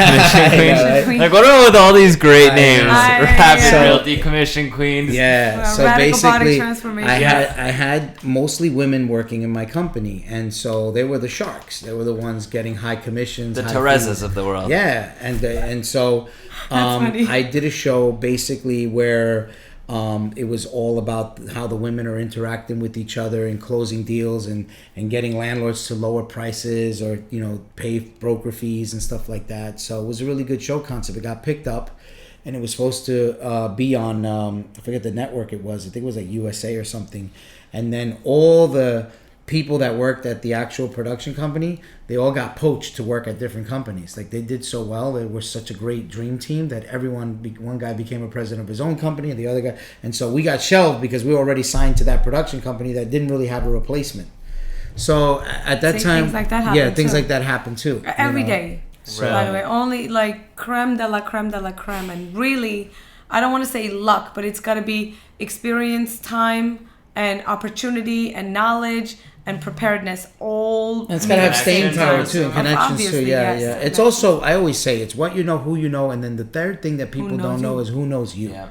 know, right? Like, what are with all these great I names? know. Rapid So- Realty Commission Queens. Yeah, so Radical body basically, transformation. I had mostly women working in my company, and so they were the sharks. They were the ones getting high commissions. The high Terezas fees. of the world. Yeah, and so funny. I did a show basically where it was all about how the women are interacting with each other and closing deals and getting landlords to lower prices or pay broker fees and stuff like that. So it was a really good show concept. It got picked up, and it was supposed to be on I forget the network it was. I think it was like USA or something. And then all the people that worked at the actual production company, they all got poached to work at different companies. Like, they did so well. They were such a great dream team that one guy became a president of his own company, and the other guy, and so we got shelved because we were already signed to that production company that didn't really have a replacement. So at that time, things like that happen things too. like that happen too. Every you know. day. So, By the way, only like creme de la creme de la creme, and really, I don't want to say luck, but it's got to be experience, time, and opportunity, and knowledge, and preparedness. All and it's got to have staying Connections power also. too, and connections too. Obviously, Yeah, yes, yeah. It's connections. also, I always say, it's what you know, who you know, and then the third thing that people knows don't know you? is who knows you. Yeah.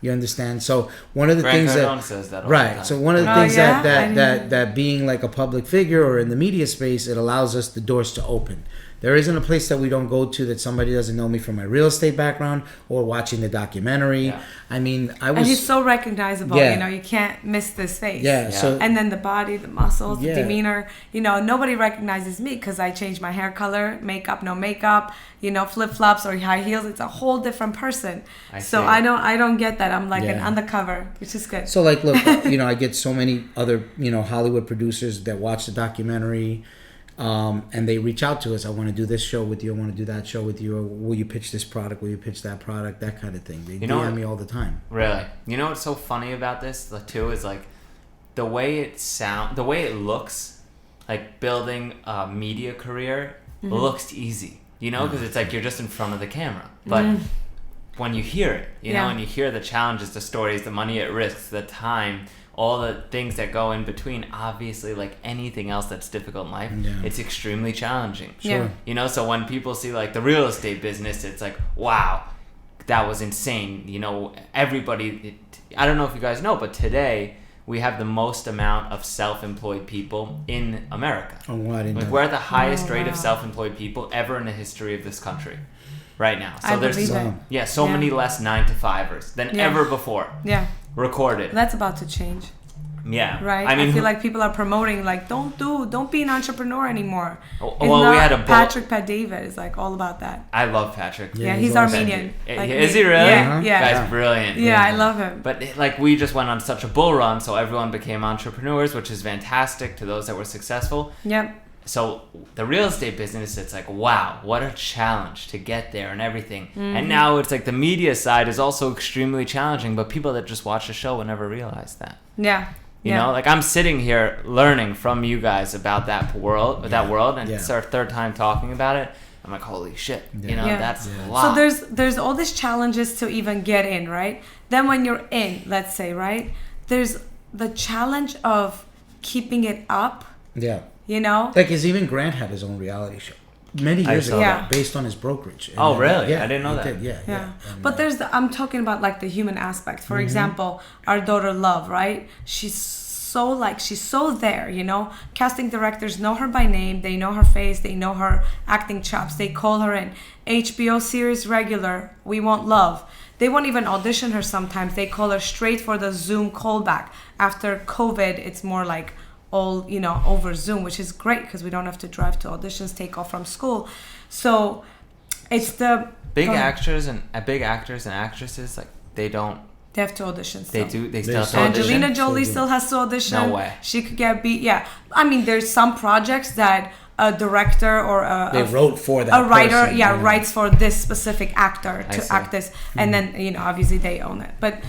You understand? So one of the Grant things Cardone that says that all the right. time. So one of the Oh, things yeah? I that didn't- that being like a public figure or in the media space, it allows us the doors to open. There isn't a place that we don't go to that somebody doesn't know me from my real estate background or watching the documentary. Yeah. I mean, I and he's was so recognizable. Yeah. You can't miss this face. yeah. Yeah. So And then the body, the muscles, Yeah. the demeanor. Nobody recognizes me because I changed my hair color, makeup, no makeup. Flip flops or high heels. It's a whole different person. I So see. I don't get that. I'm like an Yeah. undercover, which is good. So like, look, I get so many other, Hollywood producers that watch the documentary, and they reach out to us. I want to do this show with you. I want to do that show with you. Or will you pitch this product? Will you pitch that product? That kind of thing. They know DM what? me all the time. Really? You know what's so funny about this too is like the way it looks, like building a media career looks easy. Because it's like you're just in front of the camera. But when you hear it, and you hear the challenges, the stories, the money at risk, the time, all the things that go in between, obviously, like anything else that's difficult in life, it's extremely challenging. Sure. So when people see like the real estate business, it's like, wow, that was insane. Everybody, I don't know if you guys know, but today we have the most amount of self-employed people in America. Oh, well, I didn't Like know. we're at the highest rate of wow. self-employed people ever in the history of this country right now. So I there's believe it. so Yeah. many less 9-to-5ers than Yeah. ever before Yeah. recorded. That's about to change. Yeah. Right? I feel like people are promoting, like, don't be an entrepreneur anymore. Well, we had a Patrick Pat-David is like all about that. I love Patrick. Yeah, he's Armenian. Like, is he really? Yeah. Guy's brilliant. Yeah, I love him. But like, we just went on such a bull run, so everyone became entrepreneurs, which is fantastic to those that were successful. Yep. So the real estate business, it's like, wow, what a challenge to get there and everything. And now it's like the media side is also extremely challenging, but people that just watch the show will never realize that. Yeah. You know, like I'm sitting here learning from you guys about that world, and it's our third time talking about it. I'm like, holy shit, you know, that's a lot. So there's all these challenges to even get in, right? Then when you're in, let's say, right, there's the challenge of keeping it up. Yeah. You know? Like, even Grant had his own reality show many years ago, based on his brokerage. And really? Yeah, I didn't know that. Yeah. But I'm talking about like the human aspect. For example, our daughter Love, right? She's so there, you know? Casting directors know her by name. They know her face. They know her acting chops. They call her in. HBO series regular, we want Love. They won't even audition her sometimes. They call her straight for the Zoom callback. After COVID, it's more like all, you know, over Zoom, which is great because we don't have to drive to auditions, take off from school. So it's the big actors and actresses, like they have to audition still. They still have to audition. audition. Angelina Jolie still has to audition. No way. She could get beat. Yeah. I mean, there's some projects that a director or they wrote for that a writer person, writes for this specific actor to act this, and then, you know, obviously they own it. But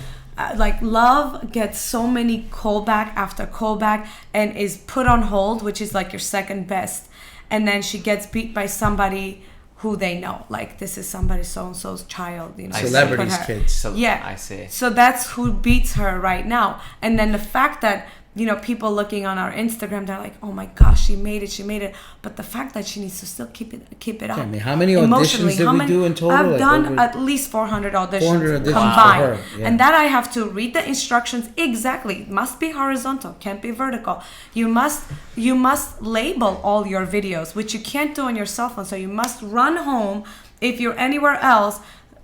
like Love gets so many callback after callback and is put on hold, which is like your second best, and then she gets beat by somebody who they know, like this is somebody so-and-so's child, you know, celebrities' kids. So, yeah, I see. So that's who beats her right now. And then the fact that, you know, people looking on our Instagram, they're like, oh my gosh, she made it. But the fact that she needs to still keep it up. I mean, how many auditions did we do in total? I've done at least 400 auditions, 400 auditions combined. for her, yeah. And that I have to read the instructions exactly. It must be horizontal, can't be vertical. You must label all your videos, which you can't do on your cell phone. So you must run home. If you're anywhere else,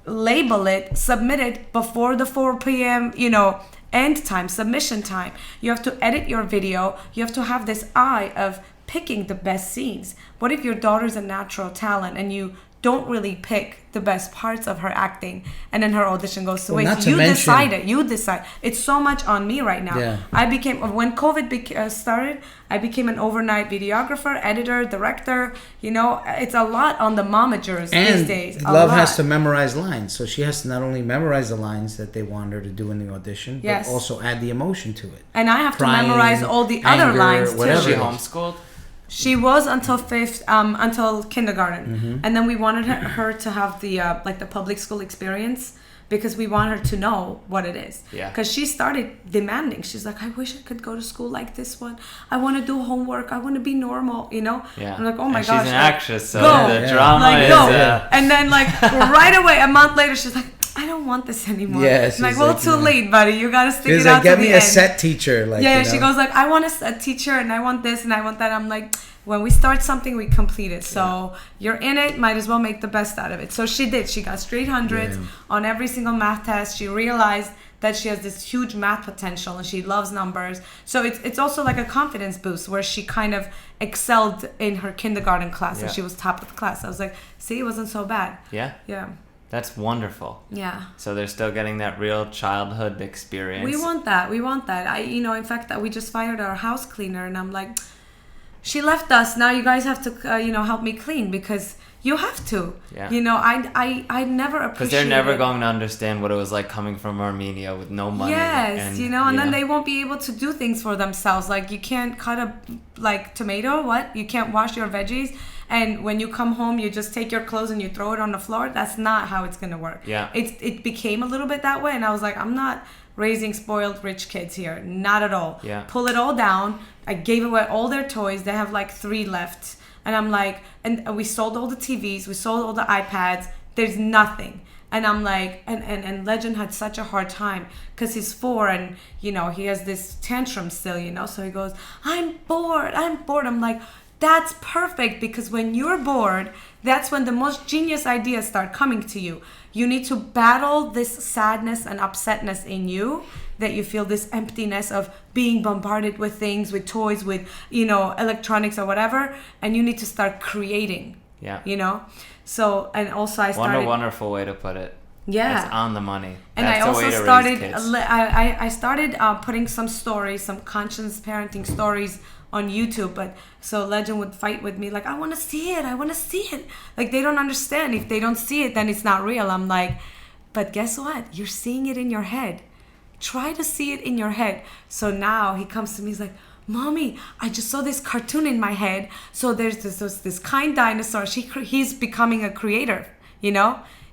label it, submit it before the 4 p.m., you know, end time, submission time. You have to edit your video. You have to have this eye of picking the best scenes. What if your daughter's a natural talent and you don't really pick the best parts of her acting, and then her audition goes to waste? You decide. It's so much on me right now. Yeah. I became, when COVID started, I became an overnight videographer, editor, director. You know, it's a lot on the momagers these days. Love has to memorize lines, so she has to not only memorize the lines that they want her to do in the audition, but also add the emotion to it. And I have to memorize all the other lines too. Is she homeschooled? She was until until kindergarten, and then we wanted her to have the like the public school experience, because we want her to know what it is. Yeah. Because she started demanding. She's like, I wish I could go to school like this one. I want to do homework. I want to be normal. You know. Yeah. I'm like, oh my and gosh. She's an actress, so go. the drama like, is. Go. And then like right away, a month later, she's like, I don't want this anymore. Yeah, I'm like, well, too late, buddy. You gotta stick it out to the end. Get me a set teacher. Like, yeah, you know? she goes like, I want a set teacher, and I want this, and I want that. I'm like, when we start something, we complete it. So you're in it, might as well make the best out of it. So she did. She got straight hundreds on every single math test. She realized that she has this huge math potential, and she loves numbers. So it's also like a confidence boost, where she kind of excelled in her kindergarten class, and she was top of the class. I was like, see, it wasn't so bad. Yeah. Yeah. That's wonderful. Yeah. So they're still getting that real childhood experience. We want that. In fact, we just fired our house cleaner, and I'm like, she left us. Now you guys have to, help me clean, because you have to. Yeah. You know, I never appreciated. Because they're never going to understand what it was like coming from Armenia with no money. Yes, and then they won't be able to do things for themselves. Like, you can't cut a tomato. What? You can't wash your veggies. And when you come home, you just take your clothes and you throw it on the floor. That's not how it's gonna work. Yeah. It became a little bit that way, and I was like, I'm not raising spoiled rich kids here, not at all. Yeah. Pull it all down. I gave away all their toys. They have like 3 left, and I'm like, and we sold all the TVs, we sold all the iPads. There's nothing. And I'm like, and Legend had such a hard time because he's 4, and he has this tantrum still, so he goes, I'm bored. I'm like, That's perfect, because when you're bored, that's when the most genius ideas start coming to you. You need to battle this sadness and upsetness in you, that you feel this emptiness of being bombarded with things, with toys, with, electronics or whatever. And you need to start creating, So, and also I started... What a wonderful way to put it. Yeah. It's on the money. And That's I also the way to started, raise kids. I started putting some stories, some conscious parenting stories on YouTube. But so Legend would fight with me, like, I want to see it. Like, they don't understand. If they don't see it, then it's not real. I'm like, but guess what? You're seeing it in your head. Try to see it in your head. So now he comes to me, he's like, Mommy, I just saw this cartoon in my head. So there's this kind dinosaur. He's becoming a creator,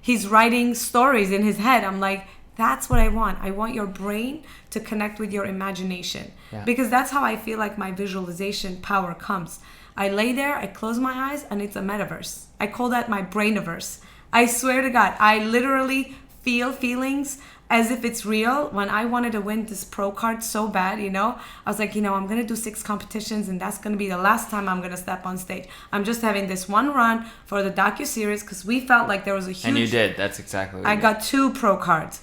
He's writing stories in his head. I'm like, that's what I want. I want your brain to connect with your imagination. Yeah. Because that's how I feel like my visualization power comes. I lay there, I close my eyes, and it's a metaverse. I call that my brainiverse. I swear to God, I literally feel feelings as if it's real. When I wanted to win this pro card so bad, I was like, I'm going to do 6 competitions, and that's going to be the last time I'm going to step on stage. I'm just having this one run for the docuseries, because we felt like there was a huge... And you did. That's exactly what I you got 2 pro cards.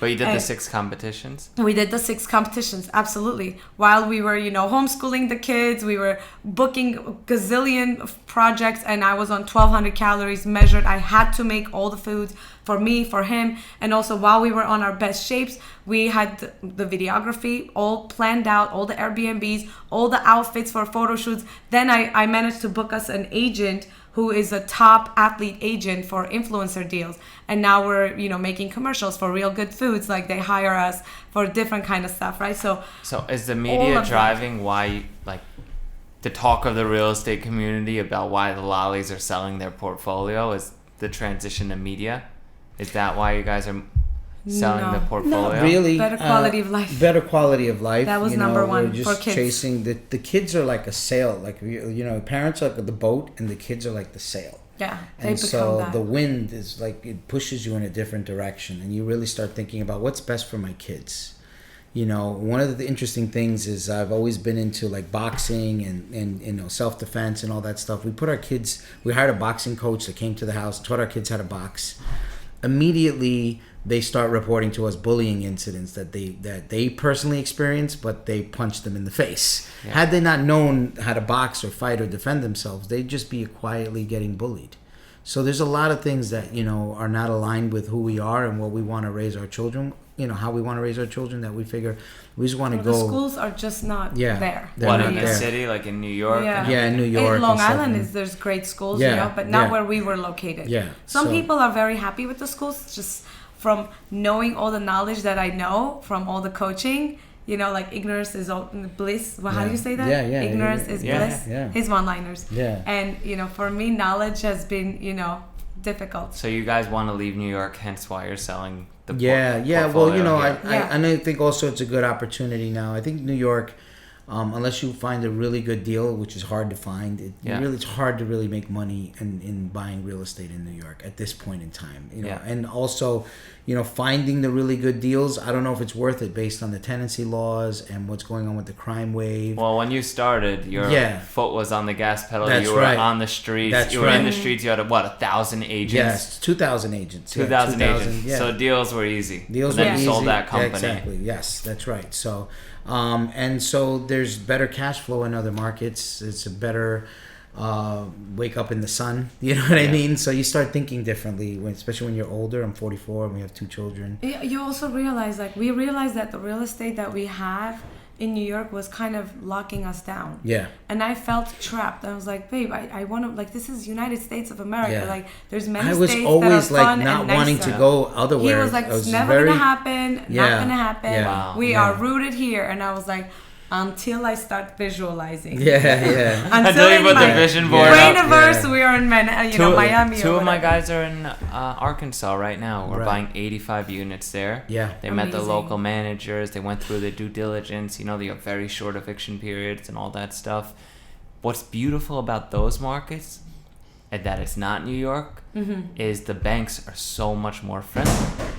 But you did the 6 competitions? We did the 6 competitions, absolutely. While we were, homeschooling the kids, we were booking a gazillion projects, and I was on 1,200 calories measured. I had to make all the foods for me, for him. And also, while we were on our best shapes, we had the videography all planned out, all the Airbnbs, all the outfits for photo shoots. Then I managed to book us an agent who is a top athlete agent for influencer deals. And now we're, making commercials for Real Good Foods. Like, they hire us for different kind of stuff, right? So is the media driving why, the talk of the real estate community about why the lollies are selling their portfolio is the transition to media? Is that why you guys are selling the portfolio? Not really. Better quality of life. Better quality of life. That was number one we're just for kids. Chasing the kids are like a sail. Like, parents are like the boat, and the kids are like the sail. Yeah, and so the wind is like, it pushes you in a different direction, and you really start thinking about what's best for my kids. One of the interesting things is I've always been into like boxing and self-defense and all that stuff. We hired a boxing coach that came to the house, taught our kids how to box. Immediately they start reporting to us bullying incidents that they personally experienced, but they punched them in the face. Yeah. Had they not known how to box or fight or defend themselves, they'd just be quietly getting bullied. So there's a lot of things that are not aligned with who we are and what we want to raise our children, how we want to raise our children, that we figure we just want to go. The schools are just not there. What, in the city, like in New York? Yeah, in New York. In Long Island, there's great schools, but not where we were located. Yeah. Some people are very happy with the schools, just from knowing all the knowledge that I know from all the coaching. Like, ignorance is bliss. Well, how do you say that? Yeah. Ignorance is bliss. Yeah. His one-liners. Yeah. And, for me, knowledge has been, difficult. So you guys want to leave New York, hence why you're selling the portfolio. Well, I think also it's a good opportunity now. I think New York, unless you find a really good deal, which is hard to find, it's hard to really make money in buying real estate in New York at this point in time. And also, finding the really good deals, I don't know if it's worth it based on the tenancy laws and what's going on with the crime wave. Well, when you started, your foot was on the gas pedal. That's you were right. on the streets. That's you were right. in the streets. You had 1,000 agents. Yes, 2,000 agents. 2,000 agents. Yeah. So deals were easy. Deals were easy. easy. Sold that company. Yeah, exactly. Yes, that's right. So, and so there's better cash flow in other markets. It's a better wake up in the sun. You know what I mean? So you start thinking differently, especially when you're older. I'm 44 and we have 2 children. You also realize, we realized that the real estate that we have in New York was kind of locking us down. Yeah. And I felt trapped. I was like, babe, I want to, this is United States of America. Yeah. There's many states that are I was always fun not and wanting nicer. to go otherwhere. He was like, it's never going to happen. Not going to happen. Yeah. Wow. We are rooted here. And I was like, until I start visualizing. Yeah. Until you put the vision board up. Brainiverse, we are in Miami. Two of my guys are in Arkansas right now. We're buying 85 units there. Yeah. They met the local managers. They went through the due diligence. They have very short eviction periods and all that stuff. What's beautiful about those markets, and that it's not New York, is the banks are so much more friendly.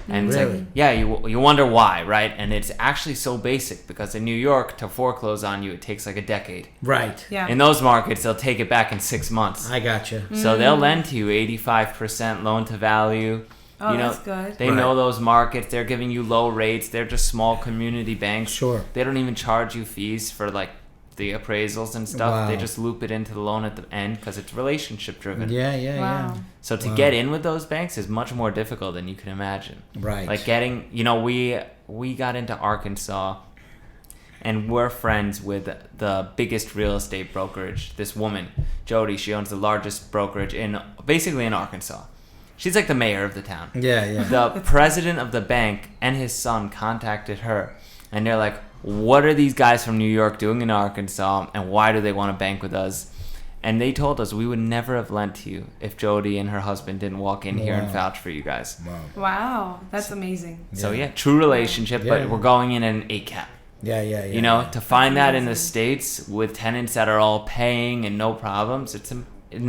And it's Really? like, yeah, you wonder why, right? And it's actually so basic because in New York, to foreclose on you, it takes like a decade. Right. Yeah. In those markets, they'll take it back in 6 months. I gotcha. So they'll lend to you 85% loan to value. Oh, You know, that's good. they Right. know those markets. They're giving you low rates. They're just small community banks. Sure. They don't even charge you fees for like the appraisals and stuff. Wow. They just loop it into the loan at the end because it's relationship driven. Yeah, yeah, Wow. So to Wow. get in with those banks is much more difficult than you can imagine. yeah. Right. Like getting, we got into Arkansas, and we're friends with the biggest real estate brokerage. This woman, Jody, she owns the largest brokerage basically in Arkansas. She's like the mayor of the town. Yeah, yeah. The president of the bank and his son contacted her, and they're like, what are these guys from New York doing in Arkansas, and why do they want to bank with us? And they told us we would never have lent to you if Jody and her husband didn't walk in here and Wow. vouch for you guys. Wow. Wow, that's amazing. So Yeah. yeah, true relationship, Yeah. but we're going in at an 8 cap. Yeah, yeah, yeah. You know, to find that in the amazing. States with tenants that are all paying and no problems, it's in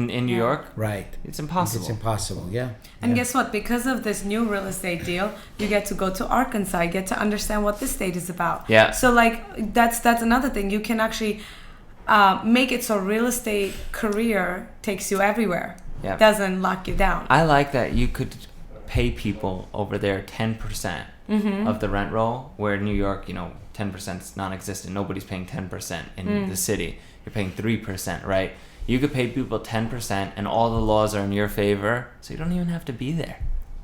New Yeah. York, Right. it's impossible. It's impossible. Yeah. And yeah. guess what? Because of this new real estate deal, you get to go to Arkansas. You get to understand what this state is about. Yeah. So like that's another thing. You can actually make it so real estate career takes you everywhere. Yeah. Doesn't lock you down. I like that you could pay people over there 10% of the rent roll, where in New York, 10% is non-existent. Nobody's paying 10% in the city. You're paying 3%, right? You could pay people 10% and all the laws are in your favor, so you don't even have to be there.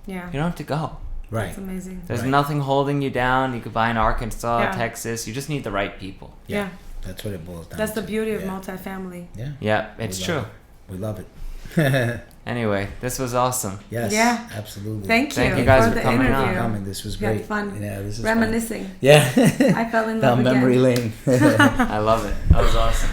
Yeah. You don't have to go. Right. That's amazing. There's Right. nothing holding you down. You could buy in Arkansas, Yeah. Texas. You just need the right people. Yeah. That's what it boils down That's to. the beauty of yeah. multifamily. Yeah. Yeah, it's We true. love it. We love it. Anyway, this was awesome. Yes. Yeah. Absolutely. Thank you, Thank you guys for the coming on. interview. Coming. This was We had great. fun. Yeah, this is Reminiscing. Fun. Yeah. I fell in Down love again. memory lane. I love it. That was awesome.